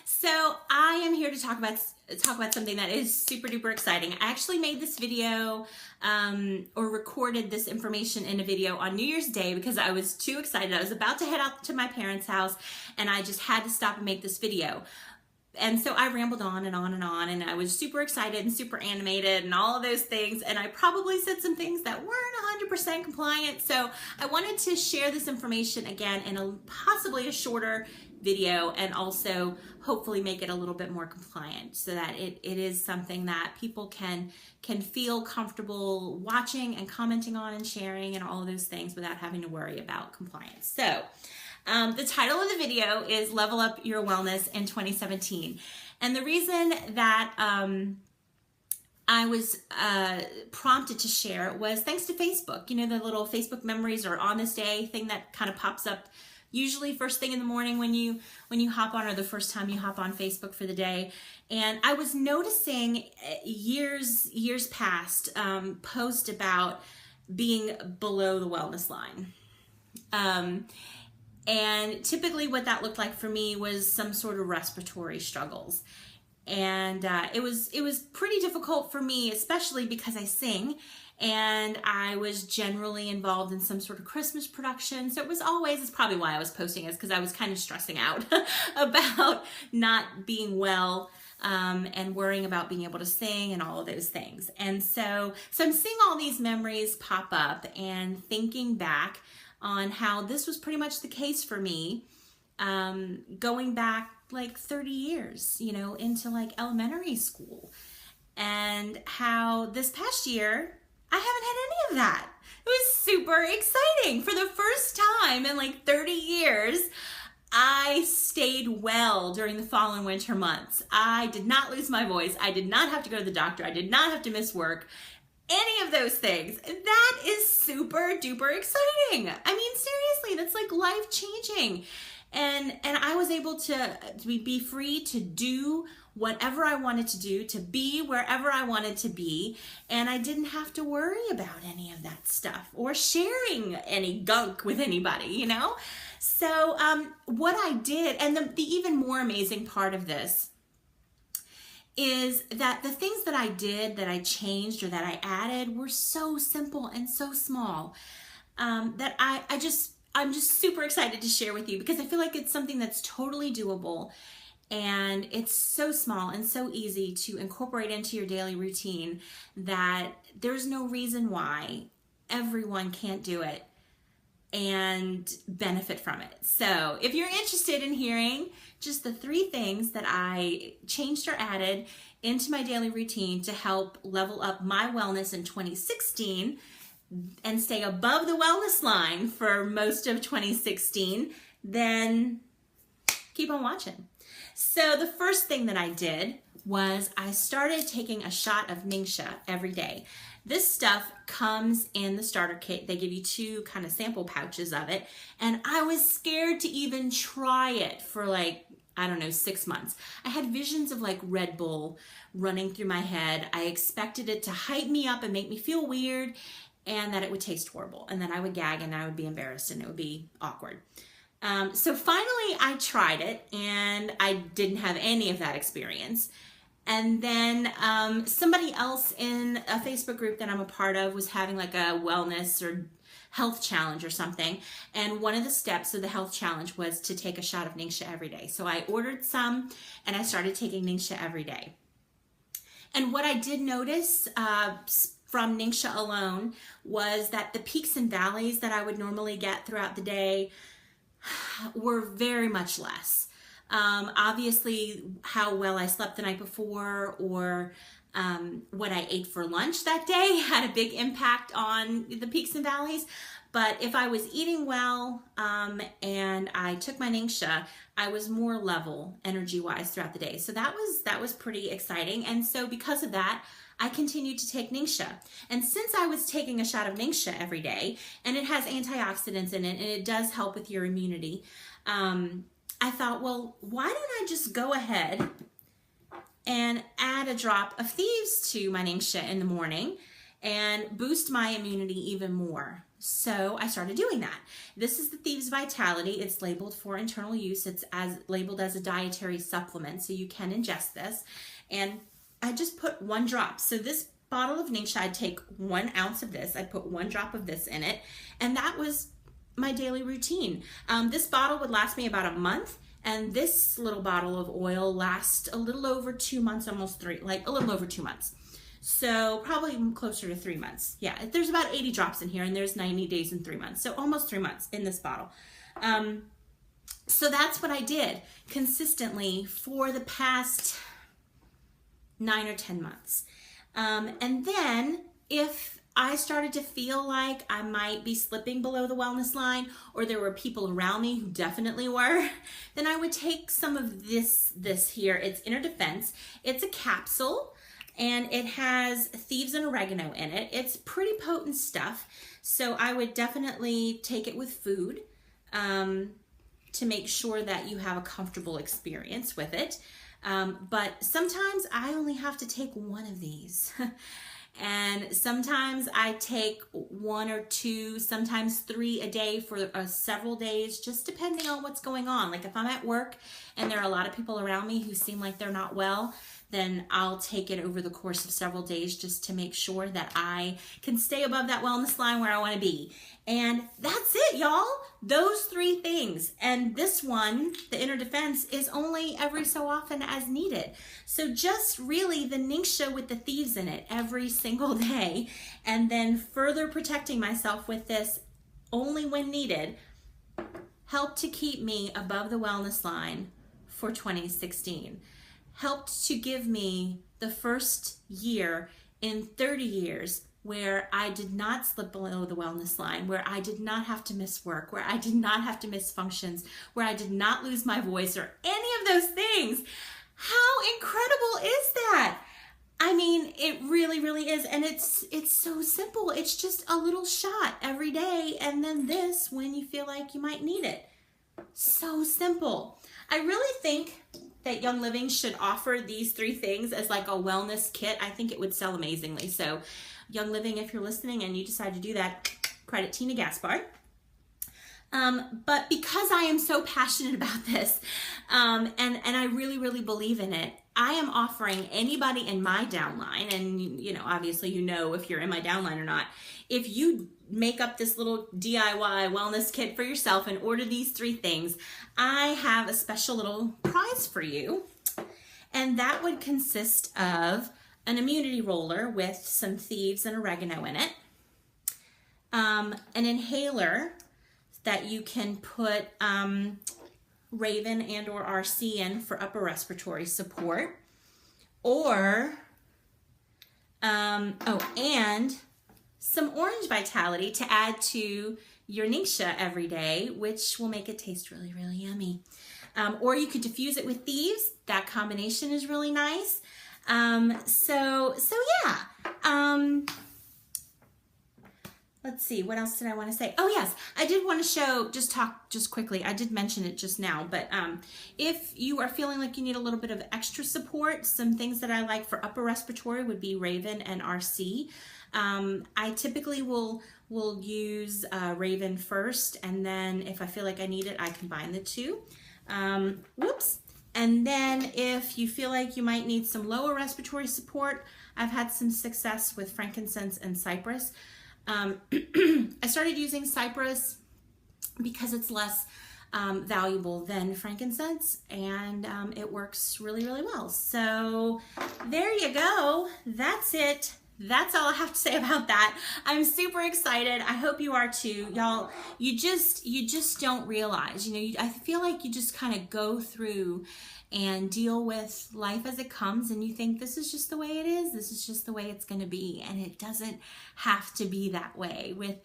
So I am here to talk about something that is super duper exciting. I actually made this video or recorded this information in a video on New Year's Day because I was too excited. I was about to head out to my parents' house and I just had to stop and make this video. And so I rambled on and on and on, and I was super excited and super animated and all of those things, and I probably said some things that weren't 100% compliant. So I wanted to share this information again in possibly a shorter video, and also hopefully make it a little bit more compliant so that it is something that people can feel comfortable watching and commenting on and sharing and all of those things without having to worry about compliance. So the title of the video is Level Up Your Wellness in 2017. And the reason that I was prompted to share was thanks to Facebook. You know, the little Facebook memories or on this day thing that kind of pops up usually first thing in the morning when you hop on, or the first time you hop on Facebook for the day. And I was noticing years past post about being below the wellness line. And typically what that looked like for me was some sort of respiratory struggles. And it was pretty difficult for me, especially because I sing and I was generally involved in some sort of Christmas production. So it's probably why I was posting this, because I was kind of stressing out about not being well and worrying about being able to sing and all of those things. And so I'm seeing all these memories pop up and thinking back on how this was pretty much the case for me, going back like 30 years, you know, into like elementary school, and how this past year, I haven't had any of that. It was super exciting. For the first time in like 30 years, I stayed well during the fall and winter months. I did not lose my voice. I did not have to go to the doctor. I did not have to miss work. Any of those things. That is super duper exciting. I mean, seriously, that's like life changing. And I was able to be free to do whatever I wanted to do, to be wherever I wanted to be, and I didn't have to worry about any of that stuff or sharing any gunk with anybody, you know? So what I did, and the even more amazing part of this is that the things that I did, that I changed, or that I added were so simple and so small that I'm just super excited to share with you, because I feel like it's something that's totally doable, and it's so small and so easy to incorporate into your daily routine that there's no reason why everyone can't do it and benefit from it. So if you're interested in hearing just the 3 things that I changed or added into my daily routine to help level up my wellness in 2016 and stay above the wellness line for most of 2016, then keep on watching. So the first thing that I did was I started taking a shot of Ningxia every day. This stuff comes in the starter kit. They give you 2 kind of sample pouches of it. And I was scared to even try it for like, I don't know, 6 months. I had visions of like Red Bull running through my head. I expected it to hype me up and make me feel weird, and that it would taste horrible, and then I would gag and I would be embarrassed and it would be awkward. So finally I tried it, and I didn't have any of that experience. And then somebody else in a Facebook group that I'm a part of was having like a wellness or health challenge or something. And one of the steps of the health challenge was to take a shot of Ningxia every day. So I ordered some and I started taking Ningxia every day. And what I did notice from Ningxia alone was that the peaks and valleys that I would normally get throughout the day were very much less. Obviously, how well I slept the night before, or what I ate for lunch that day had a big impact on the peaks and valleys. But if I was eating well and I took my Ningxia, I was more level energy-wise throughout the day. So that was pretty exciting. And so because of that, I continued to take Ningxia. And since I was taking a shot of Ningxia every day, and it has antioxidants in it, and it does help with your immunity, I thought, well, why don't I just go ahead and add a drop of Thieves to my Ningxia in the morning and boost my immunity even more. So I started doing that. This is the Thieves Vitality. It's labeled for internal use. It's labeled as a dietary supplement, so you can ingest this. And I just put 1 drop. So this bottle of Ningxia, I'd take 1 ounce of this. I'd put 1 drop of this in it. And that was my daily routine. This bottle would last me about a month. And this little bottle of oil lasts a little over 2 months, almost 3, like a little over 2 months. So probably closer to 3 months. Yeah, there's about 80 drops in here, and there's 90 days and 3 months. So almost 3 months in this bottle. So that's what I did consistently for the past 9 or 10 months. And then if I started to feel like I might be slipping below the wellness line, or there were people around me who definitely were, then I would take some of this here. It's Inner Defense. It's a capsule, and it has thieves and oregano in it. It's pretty potent stuff, so I would definitely take it with food to make sure that you have a comfortable experience with it. But sometimes I only have to take 1 of these. And sometimes I take 1 or 2, sometimes 3 a day for several days, just depending on what's going on. Like if I'm at work and there are a lot of people around me who seem like they're not well, then I'll take it over the course of several days just to make sure that I can stay above that wellness line where I want to be. And that's it, y'all. Those 3 things. And this one, the Inner Defense, is only every so often as needed. So just really the Ningxia with the thieves in it every single day, and then further protecting myself with this only when needed, helped to keep me above the wellness line for 2016. Helped to give me the first year in 30 years where I did not slip below the wellness line, where I did not have to miss work, where I did not have to miss functions, where I did not lose my voice or any of those things. How incredible is that? I mean, it really, really is. And it's so simple. It's just a little shot every day, and then this when you feel like you might need it. So simple. I really think that Young Living should offer these 3 things as like a wellness kit. I think it would sell amazingly. So Young Living, if you're listening and you decide to do that, credit Tina Gaspard. But because I am so passionate about this, and I really, really believe in it, I am offering anybody in my downline, and you know, obviously you know if you're in my downline or not, if you make up this little DIY wellness kit for yourself and order these 3 things, I have a special little prize for you. And that would consist of an immunity roller with some thieves and oregano in it, an inhaler that you can put Raven and or RC in for upper respiratory support, or and some Orange Vitality to add to your Ningxia every day, which will make it taste really, really yummy. Or you could diffuse it with thieves. That combination is really nice. So yeah. Let's see, what else did I want to say? Oh yes, I did want to talk quickly. I did mention it just now, but if you are feeling like you need a little bit of extra support, some things that I like for upper respiratory would be Raven and RC. I typically will use Raven first, and then if I feel like I need it, I combine the 2. And then if you feel like you might need some lower respiratory support, I've had some success with frankincense and cypress. I started using cypress because it's less valuable than frankincense, and it works really, really well. So there you go. That's it. That's all I have to say about that. I'm super excited. I hope you are too. Y'all, you just don't realize, I feel like you just kind of go through and deal with life as it comes, and you think this is just the way it is. This is just the way it's going to be, and it doesn't have to be that way. With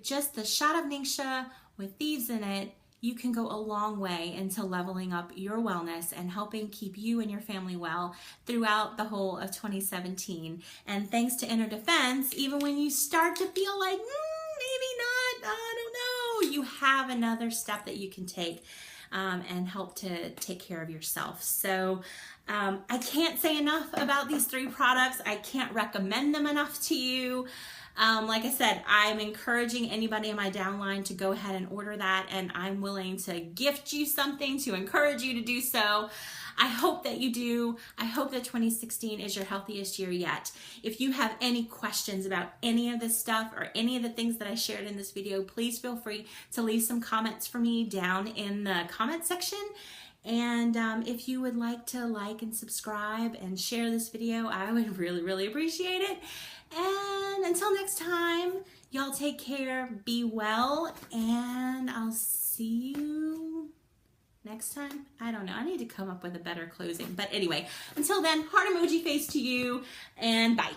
just the shot of Ningxia with thieves in it, you can go a long way into leveling up your wellness and helping keep you and your family well throughout the whole of 2017. And thanks to Inner Defense, even when you start to feel like, maybe not, I don't know, you have another step that you can take and help to take care of yourself. So I can't say enough about these 3 products. I can't recommend them enough to you. Like I said, I'm encouraging anybody in my downline to go ahead and order that, and I'm willing to gift you something to encourage you to do so. I hope that you do. I hope that 2016 is your healthiest year yet. If you have any questions about any of this stuff or any of the things that I shared in this video, please feel free to leave some comments for me down in the comment section. And if you would like to like and subscribe and share this video, I would really, really appreciate it. And until next time, y'all take care, be well, and I'll see you next time. I don't know. I need to come up with a better closing. But anyway, until then, heart emoji face to you, and bye.